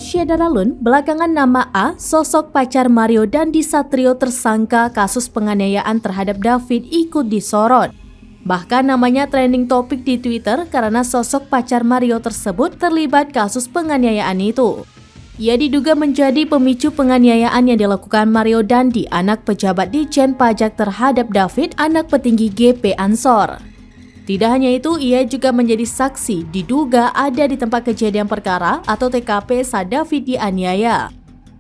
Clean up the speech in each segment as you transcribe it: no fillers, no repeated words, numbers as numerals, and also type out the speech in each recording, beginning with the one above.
Syedaralun, belakangan nama A, sosok pacar Mario Dandi Satrio tersangka kasus penganiayaan terhadap David ikut disorot. Bahkan namanya trending topik di Twitter karena sosok pacar Mario tersebut terlibat kasus penganiayaan itu. Ia diduga menjadi pemicu penganiayaan yang dilakukan Mario Dandi, anak pejabat Ditjen Pajak terhadap David, anak petinggi GP Ansor. Tidak hanya itu, ia juga menjadi saksi diduga ada di tempat kejadian perkara atau TKP saat David dianiaya.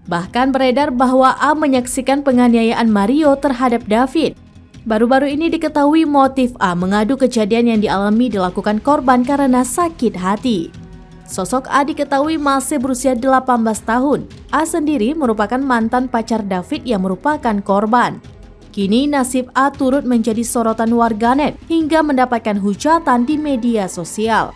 Bahkan beredar bahwa A menyaksikan penganiayaan Mario terhadap David. Baru-baru ini diketahui motif A mengadu kejadian yang dilakukan korban karena sakit hati. Sosok A diketahui masih berusia 18 tahun. A sendiri merupakan mantan pacar David yang merupakan korban. Kini nasib A turut menjadi sorotan warganet hingga mendapatkan hujatan di media sosial.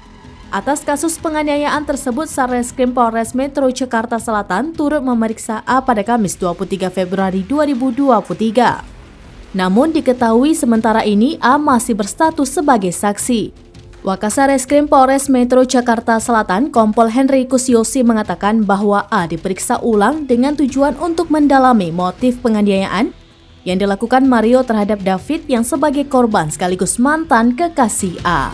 Atas kasus penganiayaan tersebut, Satreskrim Polres Metro Jakarta Selatan turut memeriksa A pada Kamis 23 Februari 2023. Namun diketahui sementara ini A masih berstatus sebagai saksi. Wakasareskrim Polres Metro Jakarta Selatan, Kompol Henrikus Yosi mengatakan bahwa A diperiksa ulang dengan tujuan untuk mendalami motif penganiayaan yang dilakukan Mario terhadap David yang sebagai korban sekaligus mantan kekasih A.